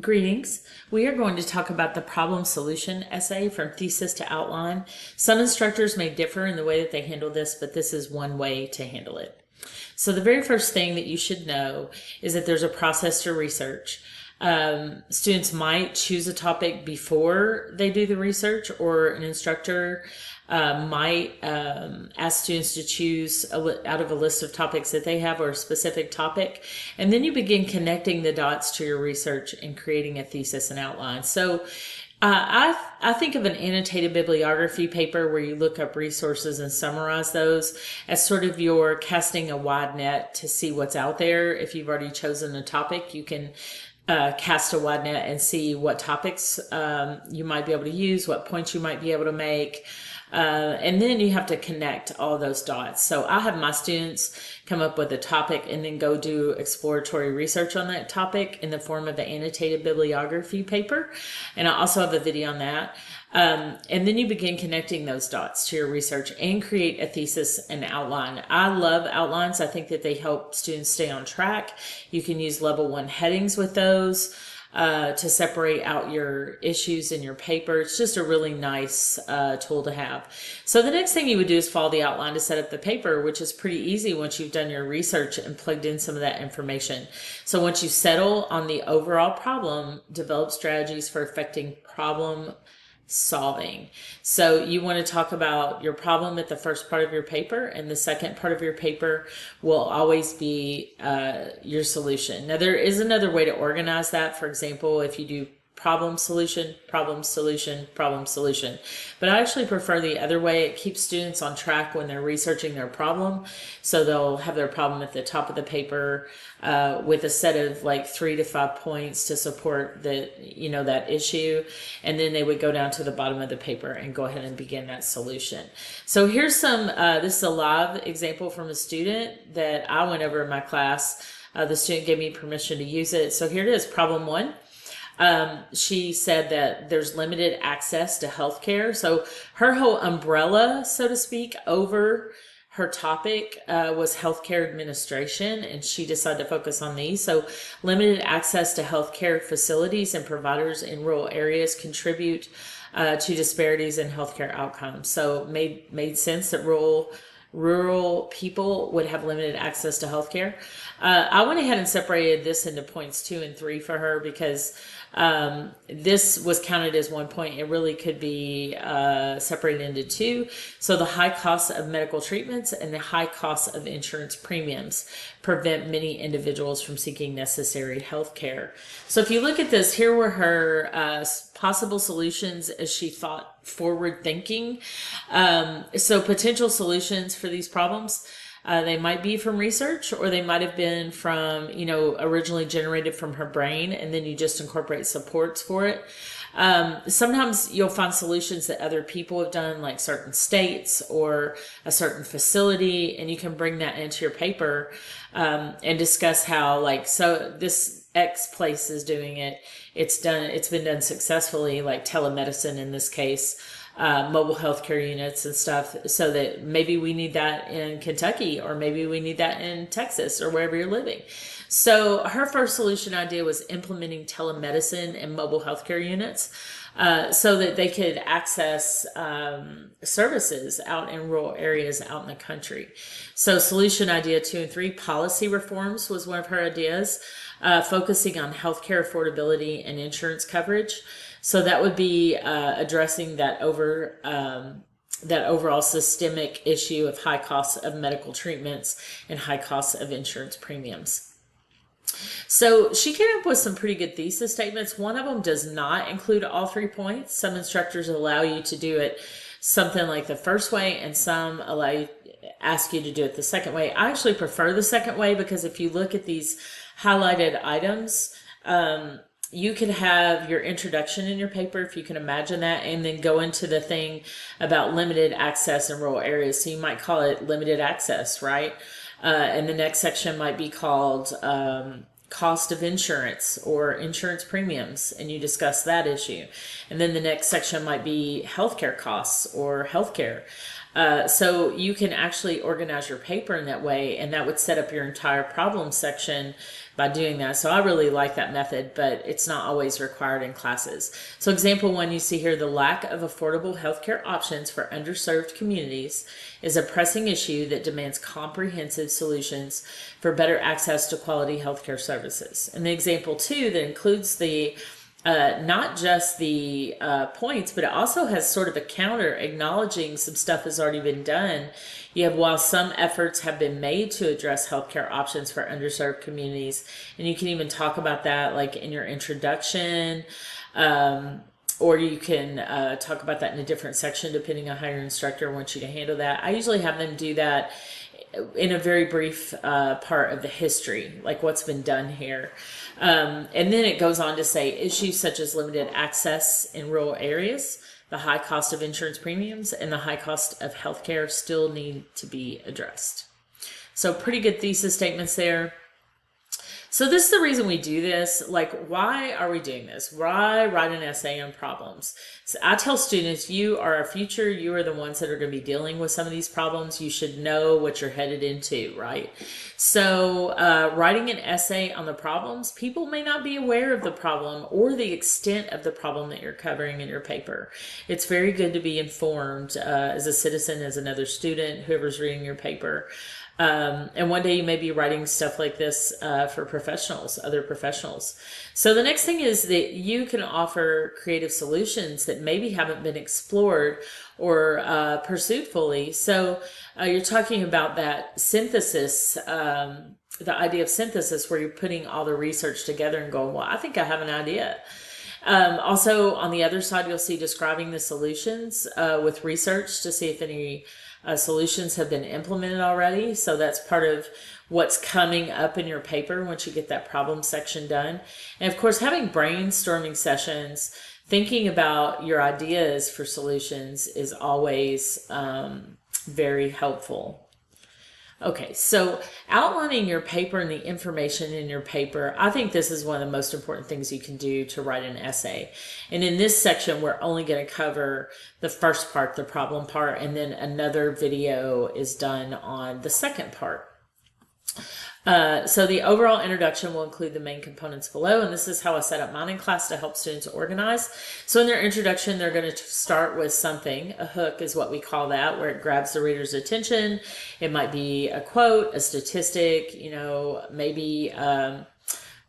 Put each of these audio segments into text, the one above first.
Greetings. We are going to talk about the problem solution essay from thesis to outline. Some instructors may differ in the way that they handle this, but this is one way to handle it. So the very first thing that you should know is that there's a process to research. Students might choose a topic before they do the research, or an instructor might ask students to choose out of a list of topics that they have, or a specific topic. And then you begin connecting the dots to your research and creating a thesis and outline. So I think of an annotated bibliography paper where you look up resources and summarize those as sort of your casting a wide net to see what's out there. If you've already chosen a topic, you can cast a wide net and see what topics you might be able to use, what points you might be able to make. And then you have to connect all those dots. So I have my students come up with a topic and then go do exploratory research on that topic in the form of the annotated bibliography paper. And I also have a video on that. And then you begin connecting those dots to your research and create a thesis and outline. I love outlines. I think that they help students stay on track. You can use level 1 headings with those to separate out your issues in your paper. It's just a really nice tool to have. So the next thing you would do is follow the outline to set up the paper, which is pretty easy once you've done your research and plugged in some of that information. So once you settle on the overall problem, develop strategies for affecting problem solving. So you want to talk about your problem at the first part of your paper, and the second part of your paper will always be your solution. Now there is another way to organize that. For example, if you do problem solution, problem solution, problem solution. But I actually prefer the other way. It keeps students on track when they're researching their problem. So they'll have their problem at the top of the paper with a set of like 3 to 5 points to support that issue. And then they would go down to the bottom of the paper and go ahead and begin that solution. So here's this is a live example from a student that I went over in my class. The student gave me permission to use it. So here it is, problem 1. She said that there's limited access to healthcare. So her whole umbrella, so to speak, over her topic was healthcare administration, and she decided to focus on these. So limited access to healthcare facilities and providers in rural areas contribute to disparities in healthcare outcomes. So made sense that rural people would have limited access to healthcare. I went ahead and separated this into points 2 and 3 for her because this was counted as 1 point. It really could be separated into 2. So the high costs of medical treatments and the high costs of insurance premiums prevent many individuals from seeking necessary health care. So if you look at this, here were her possible solutions as she thought forward thinking. So potential solutions for these problems. They might be from research, or they might have been from, originally generated from her brain, and then you just incorporate supports for it. Sometimes you'll find solutions that other people have done, like certain states or a certain facility, and you can bring that into your paper and discuss how, so this X place is doing it. It's been done successfully, like telemedicine in this case. Mobile healthcare units and stuff, so that maybe we need that in Kentucky, or maybe we need that in Texas, or wherever you're living. So her first solution idea was implementing telemedicine and mobile healthcare units so that they could access services out in rural areas out in the country. So solution idea 2 and 3, policy reforms, was one of her ideas, focusing on healthcare affordability and insurance coverage. So that would be addressing that overall systemic issue of high costs of medical treatments and high costs of insurance premiums. So she came up with some pretty good thesis statements. One of them does not include all 3 points. Some instructors allow you to do it something like the first way, and some ask you to do it the second way. I actually prefer the second way because if you look at these highlighted items, you could have your introduction in your paper, if you can imagine that, and then go into the thing about limited access in rural areas. So you might call it limited access, right? And the next section might be called cost of insurance or insurance premiums, and you discuss that issue. And then the next section might be healthcare costs or healthcare. So you can actually organize your paper in that way, and that would set up your entire problem section by doing that. So I really like that method, but it's not always required in classes. So example one, you see here, the lack of affordable healthcare options for underserved communities is a pressing issue that demands comprehensive solutions for better access to quality healthcare services. And the example two that includes the not just the points, but it also has sort of a counter acknowledging some stuff has already been done. You have, while some efforts have been made to address healthcare options for underserved communities, and you can even talk about that like in your introduction, or you can talk about that in a different section depending on how your instructor wants you to handle that. I usually have them do that in a very brief part of the history, like what's been done here. And then it goes on to say issues such as limited access in rural areas, the high cost of insurance premiums, and the high cost of healthcare still need to be addressed. So pretty good thesis statements there. So this is the reason we do this. Like, why are we doing this? Why write an essay on problems? So I tell students, you are our future. You are the ones that are going to be dealing with some of these problems. You should know what you're headed into, right? So writing an essay on the problems, people may not be aware of the problem or the extent of the problem that you're covering in your paper. It's very good to be informed as a citizen, as another student, whoever's reading your paper. And one day you may be writing stuff like this for professionals, other professionals. So the next thing is that you can offer creative solutions that maybe haven't been explored or pursued fully. So you're talking about that synthesis, the idea of synthesis, where you're putting all the research together and going, well, I think I have an idea. Also, on the other side, you'll see describing the solutions with research to see if any solutions have been implemented already. So that's part of what's coming up in your paper once you get that problem section done. And of course, having brainstorming sessions, thinking about your ideas for solutions is always very helpful. Okay, so outlining your paper and the information in your paper, I think this is one of the most important things you can do to write an essay. And in this section, we're only going to cover the first part, the problem part, and then another video is done on the second part. So the overall introduction will include the main components below, and this is how I set up mine in class to help students organize. So in their introduction, they're going to start with something. A hook is what we call that, where it grabs the reader's attention. It might be a quote, a statistic, maybe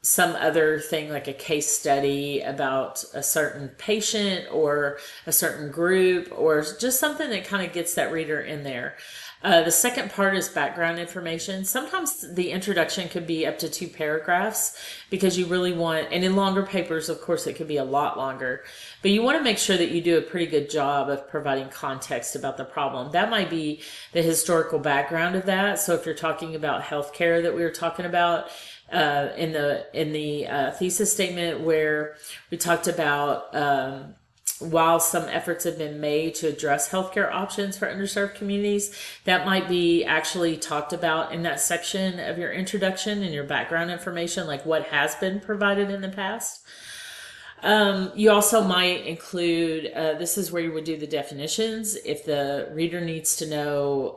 some other thing like a case study about a certain patient or a certain group, or just something that kind of gets that reader in there. The second part is background information. Sometimes the introduction could be up to 2 paragraphs because you really want, and in longer papers, of course, it could be a lot longer, but you want to make sure that you do a pretty good job of providing context about the problem. That might be the historical background of that. So if you're talking about healthcare that we were talking about, in the thesis statement where we talked about, while some efforts have been made to address healthcare options for underserved communities, that might be actually talked about in that section of your introduction and your background information, like what has been provided in the past. You also might include, this is where you would do the definitions. If the reader needs to know,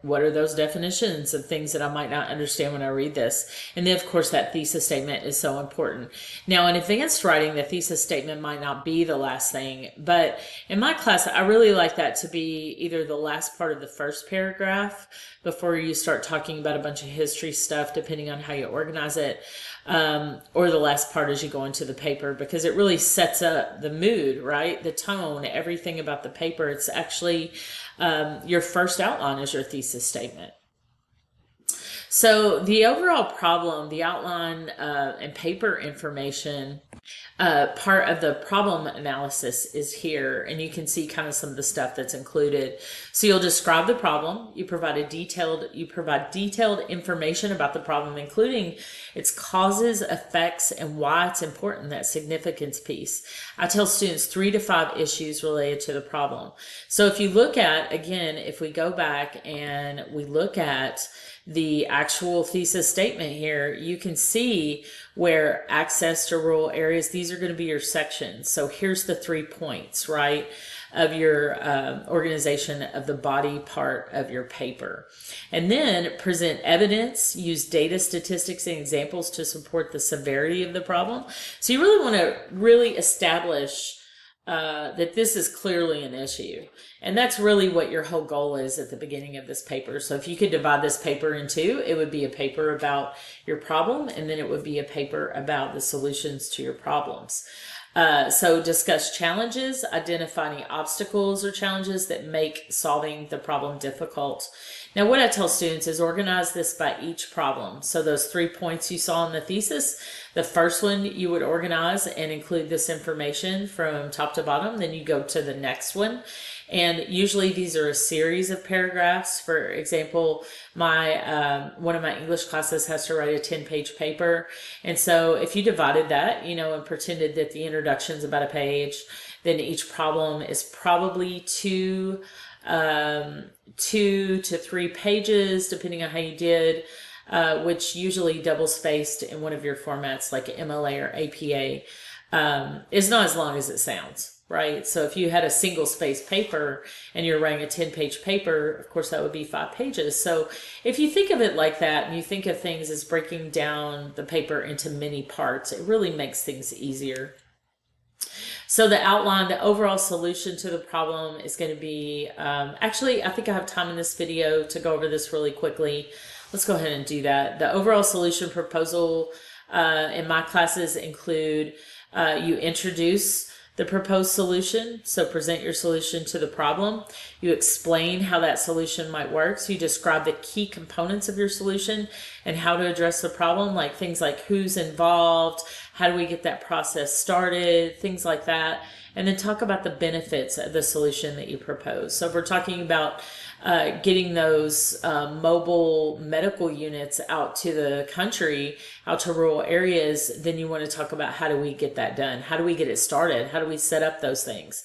what are those definitions of things that I might not understand when I read this? And then, of course, that thesis statement is so important. Now, in advanced writing, the thesis statement might not be the last thing, but in my class, I really like that to be either the last part of the first paragraph before you start talking about a bunch of history stuff, depending on how you organize it, or the last part as you go into the paper, because it really sets up the mood, right? The tone, everything about the paper. It's actually your first outline is your thesis statement. So the overall problem, the outline and paper information part of the problem analysis is here, and you can see kind of some of the stuff that's included. So you'll describe the problem. You provide detailed information about the problem, including its causes, effects, and why it's important, that significance piece. I tell students 3 to 5 issues related to the problem. So if you look at, again, if we go back and we look at the actual thesis statement here, you can see where access to rural areas, these are going to be your sections. So here's the 3 points, right, of your organization of the body part of your paper. And then present evidence, use data, statistics, and examples to support the severity of the problem. So you really want to really establish that this is clearly an issue. And that's really what your whole goal is at the beginning of this paper. So if you could divide this paper in two, it would be a paper about your problem, and then it would be a paper about the solutions to your problems. So discuss challenges, identify any obstacles or challenges that make solving the problem difficult. Now, what I tell students is organize this by each problem. So those 3 points you saw in the thesis, the first one you would organize and include this information from top to bottom. Then you go to the next one. And usually these are a series of paragraphs. For example, one of my English classes has to write a 10-page paper. And so if you divided that, and pretended that the introduction's about a page, then each problem is probably 2 to 3 pages, depending on how you did, which usually double spaced in one of your formats like MLA or APA, is not as long as it sounds. Right. So if you had a single space paper and you're writing a 10-page paper, of course, that would be 5 pages. So if you think of it like that and you think of things as breaking down the paper into many parts, it really makes things easier. So the outline, the overall solution to the problem is going to be, actually, I think I have time in this video to go over this really quickly. Let's go ahead and do that. The overall solution proposal in my classes include you introduce the proposed solution, so present your solution to the problem. You explain how that solution might work. So you describe the key components of your solution and how to address the problem, like things like who's involved, how do we get that process started, things like that. And then talk about the benefits of the solution that you propose. So if we're talking about getting those mobile medical units out to the country, out to rural areas, then you want to talk about how do we get that done? How do we get it started? How do we set up those things?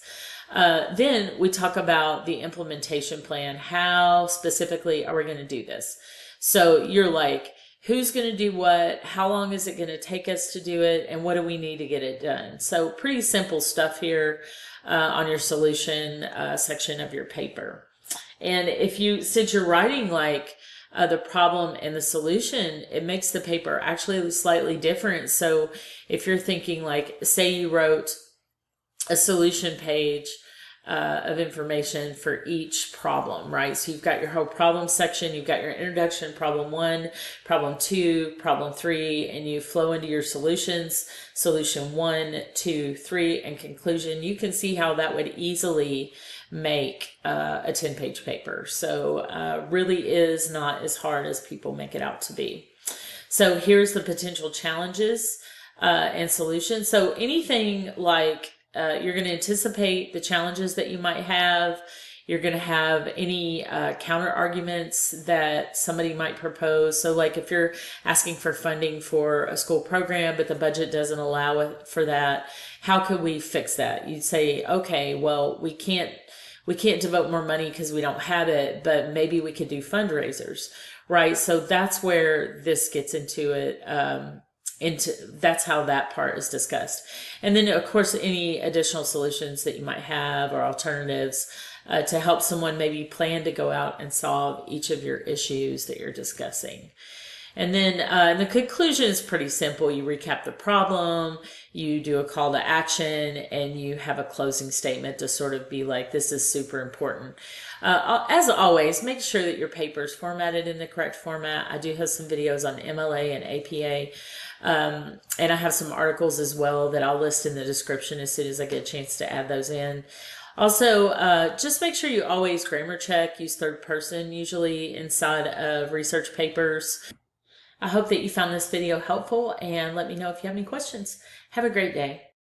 Then we talk about the implementation plan. How specifically are we going to do this? So you're like, who's going to do what? How long is it going to take us to do it? And what do we need to get it done? So pretty simple stuff here on your solution section of your paper. And since you're writing like the problem and the solution, it makes the paper actually slightly different. So if you're thinking like, say you wrote a solution page of information for each problem, right? So you've got your whole problem section, you've got your introduction, problem 1, problem 2, problem 3, and you flow into your solutions, solution 1, 2, 3, and conclusion. You can see how that would easily make a 10-page paper. So really is not as hard as people make it out to be. So here's the potential challenges and solutions. So anything like you're going to anticipate the challenges that you might have. You're going to have any counter arguments that somebody might propose. So like if you're asking for funding for a school program, but the budget doesn't allow it for that, how could we fix that? You'd say, okay, well, we can't devote more money because we don't have it, but maybe we could do fundraisers, right? So that's where this gets into it. That's how that part is discussed. And then of course, any additional solutions that you might have or alternatives to help someone maybe plan to go out and solve each of your issues that you're discussing. And then the conclusion is pretty simple. You recap the problem, you do a call to action, and you have a closing statement to sort of be like, this is super important. As always, make sure that your paper is formatted in the correct format. I do have some videos on MLA and APA. And I have some articles as well that I'll list in the description as soon as I get a chance to add those in. Also, just make sure you always grammar check, use third person, usually inside of research papers. I hope that you found this video helpful, and let me know if you have any questions. Have a great day.